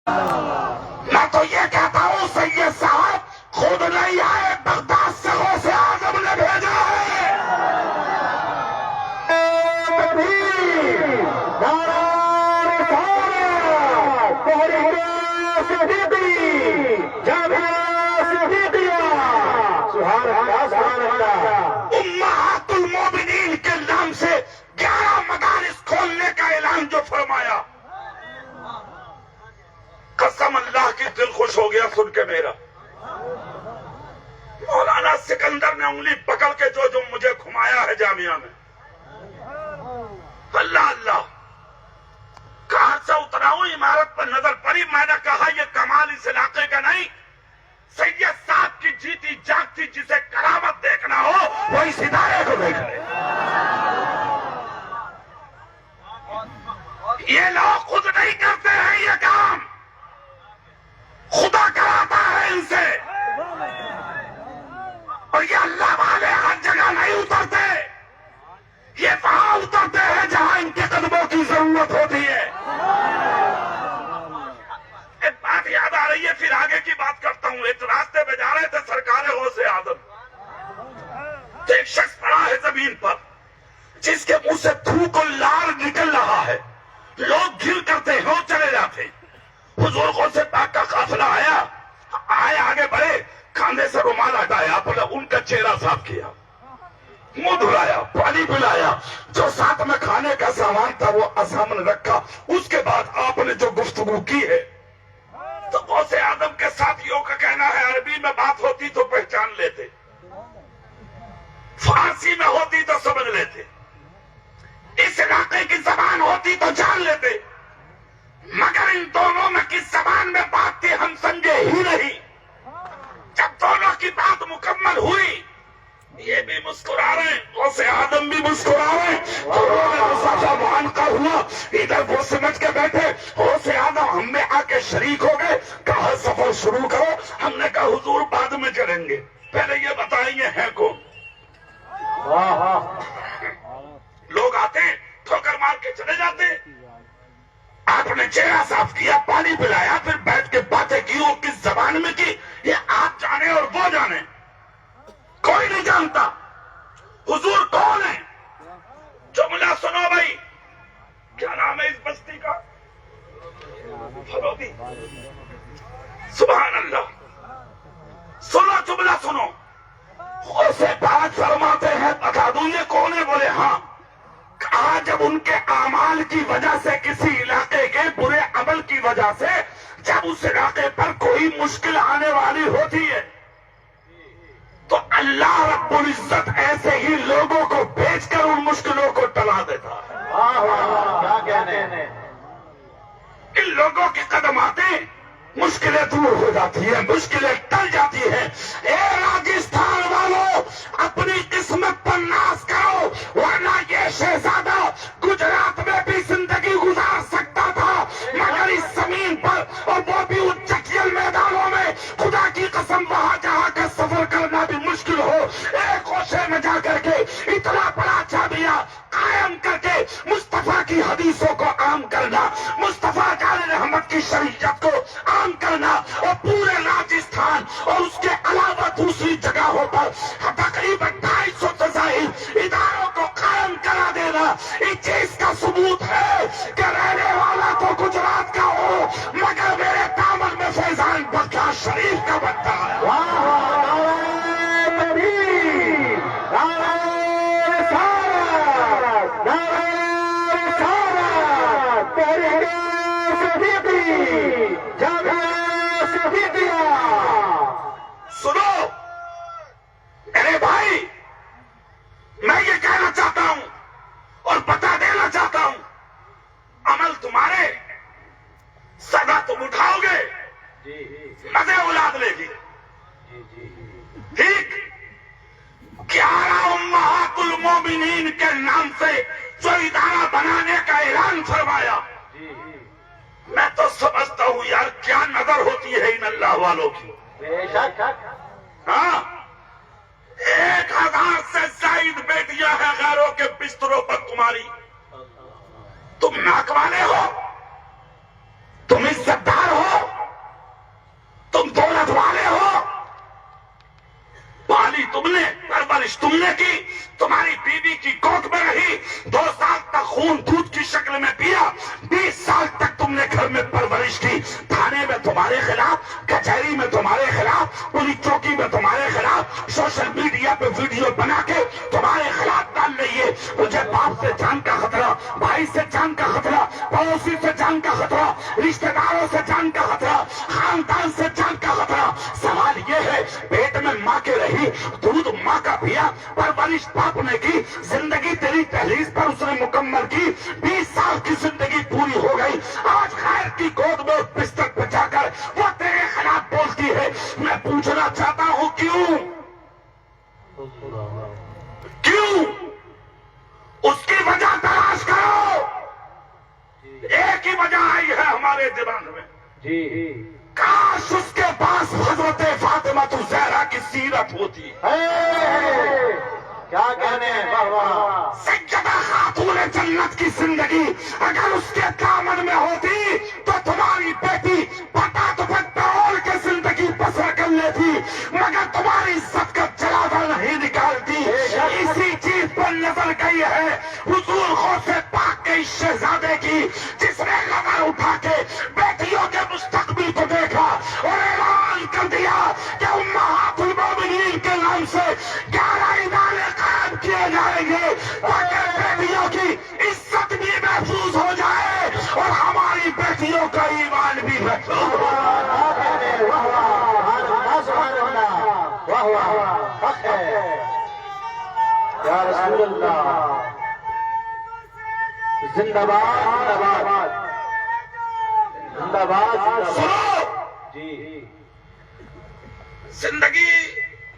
میں تو یہ کہتا ہوں سید صاحب خود نہیں آئے، بغداد سے غوث اعظم نے بھیجا ہے۔ امہات المومنین کے نام سے 11 مدارس کھولنے کا اعلان جو فرمایا، قسم اللہ کی دل خوش ہو گیا سن کے میرا۔ مولانا سکندر نے انگلی پکڑ کے جو مجھے گھمایا ہے جامعہ میں، اللہ اللہ، کہاں سے اترا ہوں، عمارت پر نظر پڑی، میں نے کہا یہ کمال اس علاقے کا نہیں، سید صاحب کی جیتی جاگتی جسے کرامت دیکھنا ہو وہ اس ادارے کو دیکھ لے۔ یہ لوگ خود نہیں کرتے ہیں یہ کام، خدا کراتا ہے ان سے، اور یہ اللہ والے ہر جگہ نہیں اترتے، یہ وہاں اترتے ہیں جہاں ان کے قدموں کی ضرورت ہوتی ہے۔ ایک بات یاد آ رہی ہے، پھر آگے کی بات کرتا ہوں۔ ایک راستے پہ جا رہے تھے سرکار غوث اعظم، تو ایک شخص پڑا ہے زمین پر جس کے منہ سے تھوک اور لال نکل رہا ہے، لوگ گھر کرتے ہیں اور چلے جاتے ہیں۔ حضور غوث پاک کا قافلہ آئے آگے بڑھے، کاندھے سے رومال ہٹایا، اپنا ان کا چہرہ صاف کیا، منہ دھلایا، پانی پلایا، جو ساتھ میں کھانے کا سامان تھا وہ سامنے رکھا۔ اس کے بعد آپ نے جو گفتگو کی ہے، تو غوث اعظم کے ساتھیوں کا کہنا ہے عربی میں بات ہوتی تو پہچان لیتے، فارسی میں ہوتی تو سمجھ لیتے، اس علاقے کی زبان ہوتی تو جان لیتے، مگر ان دونوں میں کس زبان میں بات تھی ہم سمجھے ہی نہیں۔ جب دونوں کی بات مکمل ہوئی، یہ بھی مسکرا رہے ہیں، غوث اعظم بھی مسکرا رہے ہیں، دونوں میں مسافہ معانقہ ہوا۔ ادھر وہ سمجھ کے بیٹھے، غوث اعظم ہم میں آ کے شریک ہو گئے، کہا سفر شروع کرو۔ ہم نے کہا حضور بعد میں چلیں گے، پہلے یہ بتائیے ہیں کون؟ لوگ آتے ہیں ٹھوکر مار کے چلے جاتے ہیں۔ آپ نے چہرہ صاف کیا، پانی پلایا، پھر بیٹھ کے باتیں کی، وہ کس زبان میں کی یہ آپ جانے اور وہ جانے، کوئی نہیں جانتا حضور کون ہے۔ جملہ سنو بھائی، کیا نام ہے اس بستی کا؟ فلودی، سبحان اللہ، سنو جملہ سنو۔ اسے بات فرماتے ہیں بتا دوں یہ کون ہے؟ بولے ہاں۔ کہا جب ان کے اعمال کی وجہ سے، کسی علاقے کے برے عمل کی وجہ سے جب اس علاقے پر کوئی مشکل آنے والی ہوتی ہے تو اللہ رب العزت ایسے ہی لوگوں کو بھیج کر ان مشکلوں کو ٹلا دیتا ہے۔ کیا کہنے؟ ان لوگوں کے قدم آتے مشکلیں دور ہو جاتی ہیں، مشکلیں ٹل جاتی ہیں۔ اے راجستھان والوں، اپنی قسمت پر ناز کرو، ورنہ یہ شہزادہ گجرات میں بھی زندگی گزار سکتا تھا، مگر اس زمین پر، اور وہ بھی ان چٹیل میدانوں میں، خدا کی قسم وہاں جہاں کا سفر کرنا بھی مشکل ہو، ایک گوشے میں جا کر کے اتنا بڑا جامعہ قائم کر کے مصطفیٰ کی حدیثوں کو عام کرنا، مصطفیٰ جان رحمت کی شریعت کو عام کرنا، اور پورے راجستھان اور اس کے علاوہ دوسری جگہوں پر تقریباً 250 فضائل اداروں کو قائم کرا دینا، اس چیز کا ثبوت ہے کہ رہنے والا تو گجرات کا ہو مگر میرے دامن میں فیضان بخش شریف کا بنتا ہے۔ سنو میرے بھائی، میں یہ کہنا چاہتا ہوں اور بتا دینا چاہتا ہوں، عمل تمہارے، سزا تم اٹھاؤ گے، مزے اولاد لے گی، ٹھیک؟ 11 امہات المومنین کے نام سے جو ادارہ بنانے کا اعلان فرمایا، میں تو سمجھتا ہوں یار کیا نظر ہوتی ہے ان اللہ والوں کی۔ ہاں، 1000 سے زائد بیٹیاں ہیں غیروں کے بستروں پر تمہاری، تم ناک والے ہو، تم عزت دار ہو، پرورش تم نے کی، تمہاری بیوی کی گود میں رہی، 2 سال تک خون دودھ کی شکل میں پیا، 20 سال تک تم نے گھر میں پرورش کی، تھانے میں تمہارے خلاف، کچہری میں تمہارے خلاف، پولیس چوکی میں تمہارے خلاف، سوشل میڈیا پہ ویڈیو بنا کے تمہارے خلاف ڈال رہی ہے۔ مجھے باپ سے جان کا خطرہ، بھائی سے جان کا خطرہ، پڑوسی سے جان کا خطرہ، رشتہ داروں سے جان کا خطرہ، خاندان سے جان کا خطرہ۔ سوال یہ ہے، پیٹ میں ماں کے رہی، دودھ ماں کا پیا، پرورش باپ نے کی، زندگی تیری دہلیز پر اس نے مکمل کی، 20 سال کی زندگی پوری ہو گئی، آج خیر کی گود میں بستر پہ جا کر وہ تیرے خلاف بولتی ہے۔ میں پوچھنا چاہتا ہوں کیوں؟ کیوں؟ اس کی وجہ تلاش کرو۔ ایک ہی وجہ آئی ہے ہمارے دماغ میں، کاش اس کے پاس حضرت فاطمہ الزہرا کی سیرت ہوتی۔ کیا کہنے سیدہ خاتون جنت کی زندگی اگر اس کے دامن میں ہوتی تو تمہاری بیٹی پٹا تو پیٹرول کے زندگی بسر کر لیتی، مگر تمہاری عزت کا جلادہ نہیں نکالتی۔ اسی چیز پر نظر گئی ہے حضور غوث پاک کے اس شہزادے کی، جس نے نظر اٹھا کے بیٹیوں کے مستقبل کو دیکھا اور اعلان کر دیا کہ امہات المومنین کے نام سے 11 ادارے قائم کیے جائیں گے تاکہ بیٹیوں کی عزت بھی محفوظ ہو جائے اور ہماری بیٹیوں کا ایمان بھی محفوظ ہو جائے۔ یا رسول اللہ، زندہ باد زندہ باد زندہ باد۔ سنو، جی، زندگی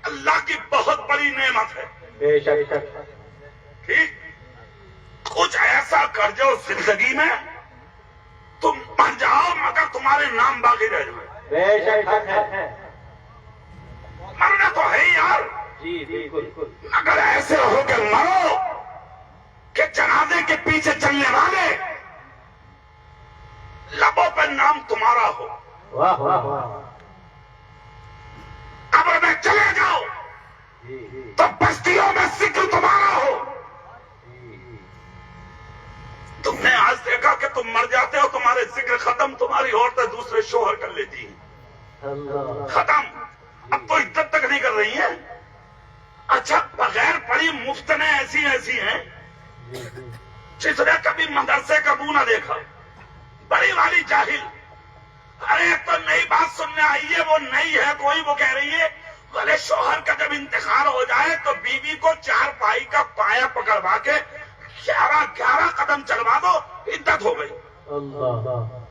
اللہ کی بہت بڑی نعمت ہے، بے شک، ٹھیک؟ کچھ ایسا کر جاؤ زندگی میں تم مر جاؤ مگر تمہارے نام باقی رہ جائے۔ بے شک ہے۔ مرنا تو ہے ہی یار، جی بالکل، اگر ایسے ہو کے مرو کہ جنازے کے پیچھے چلنے والے لبوں پہ نام تمہارا ہو، واہ واہ واہ، قبر میں چلے جاؤ تو بستیوں میں ذکر تمہارا ہو۔ تم نے آج دیکھا کہ تم مر جاتے ہو، تمہارے ذکر ختم، تمہاری عورتیں دوسرے شوہر کر لیتی ہیں، ختم، اب تو عزت تک نہیں کر رہی ہیں۔ اچھا، بغیر پڑھی مفتنے ایسی ہیں جس نے کبھی مدرسے کا منہ نہ دیکھا، بڑی والی جاہل، ارے تو نئی بات سننے آئی ہے، وہ نئی ہے کوئی، وہ کہہ رہی ہے بھلے شوہر کا جب انتقال ہو جائے تو بیوی کو 4 پائی کا پایا پکڑوا کے 11 قدم چلوا دو، عدت ہو گئی۔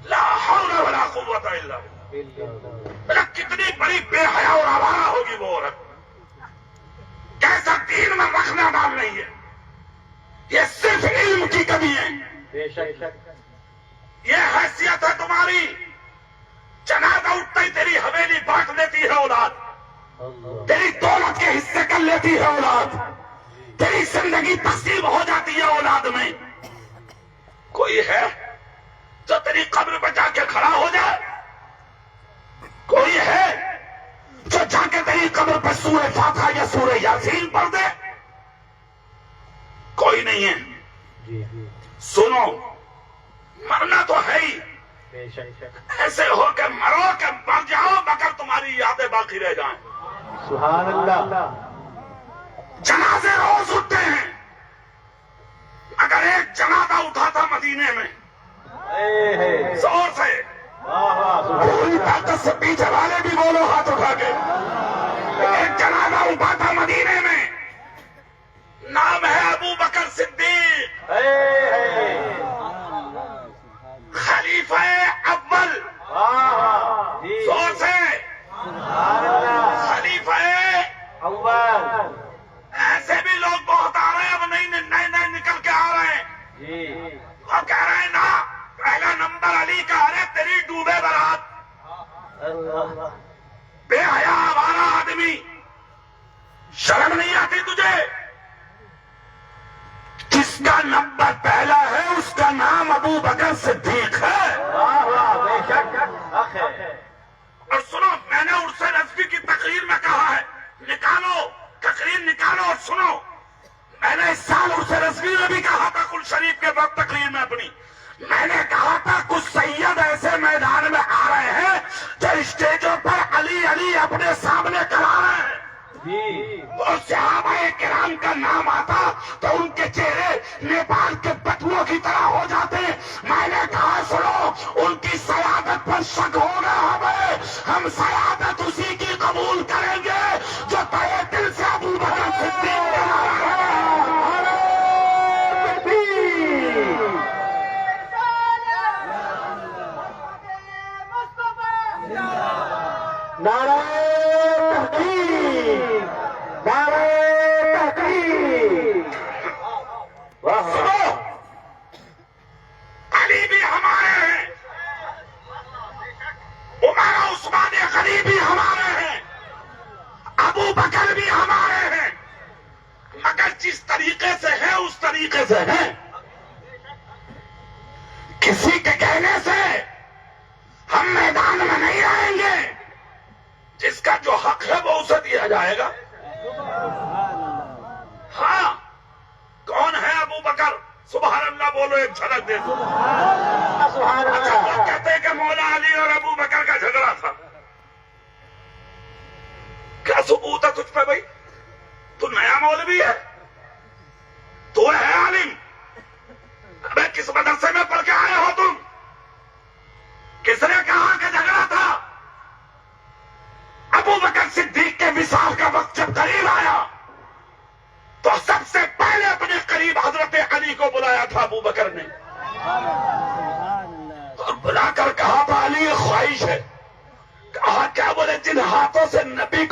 لا حول ولا قوت الا باللہ۔ کتنی بڑی بے حیا اور آوارہ ہوگی وہ عورت، کیسا دین میں رکھنا ڈال نہیں ہے۔ یہ صرف علم کی کمی ہے، بے شک، یہ حیثیت ہے تمہاری، جنازہ اٹھتا ہی تیری حویلی بانٹ دیتی ہے اولاد، تیری دولت کے حصے کر لیتی ہے اولاد، تیری زندگی تقسیم ہو جاتی ہے اولاد میں۔ کوئی ہے جو تیری قبر پہ جا کے کھڑا ہو جائے؟ کوئی ہے جو جا کے تیری قبر پہ سورہ فاتحہ یا سورہ یاسین پڑھ دے؟ کوئی نہیں ہے۔ سنو، مرنا تو ہے ہی، بے شک، ایسے ہو کے مرو کہ مر جاؤ مگر تمہاری یادیں باقی رہ جائیں۔ سبحان اللہ، جنازے روز اٹھتے ہیں، اگر ایک جنازہ اٹھا تھا مدینے میں زور سے، واہ واہ، سبحان پوری طاقت سے پیچھے والے بھی بولو ہاتھ اٹھا کے، ایک جنازہ اٹھا تھا مدینے میں، نام ہے ابو بکر صدیق، خلیفہ اول، زور سے، خلیفہ اول، ایسے بھی لوگ بہت آ رہے ہیں، اب نئے نکل کے آ رہے ہیں، جی، وہ کہہ رہے ہیں نا پہلا نمبر علی کا، ارے تیری ڈوبے برات، بے حیا آوارہ آدمی، شرم نہیں آتی تجھے؟ جس کا نمبر پہلا ہے اس کا نام ابو بکر صدیق ہے۔ واہ واہ، بے شک، اور سنو، میں نے عرس نسبی کی تقریر میں کہا ہے، نکالو تقریر نکالو اور سنو نام آتا تو ان کے چہرے نیپال کے بٹووں کی طرح ہو جاتے. میں نے کہا سنو، ان کی سیادت پر شک ہوگا ہمیں، ہم سیادت اسی کی قبول کریں گے جو تہے دل سے ابو بکر صدیق کے نام ہے. نعرہ تحقیق، نعرہ تحقیق. واہ سنو، علی بھی ہمارے ہیں، عمر عثمان غنی بھی ہمارے ہیں، ابو بکر بھی ہمارے ہیں، مگر جس طریقے سے ہے اس طریقے سے ہے. کسی کے کہنے سے ہم میدان میں نہیں آئیں گے. جس کا جو حق ہے وہ اسے دیا جائے گا. ہاں، کون ہے ابو بکر؟ سبحان اللہ بولو، ایک جھلک دے دو. سبحان اچھا، اللہ. لوگ کہتے ہیں کہ مولا علی اور ابو بکر کا جھگڑا تھا. کیا ثبوت ہے تجھ پہ بھائی؟ تو نیا مولوی ہے، تو ہے عالم. ابے کس مدرسے میں پڑھ کے آئے ہو تم؟ کس نے کہا کہ جھگڑا تھا؟ ابو بکر صدیق کے وصال کا وقت جب قریب آیا تو سب سے پہلے اپنے قریب حضرت علی کو بلایا تھا ابو بکر نے، اور بلا کر کہا تھا علی یہ خواہش ہے. کہا کیا؟ بولے جن ہاتھوں سے نبی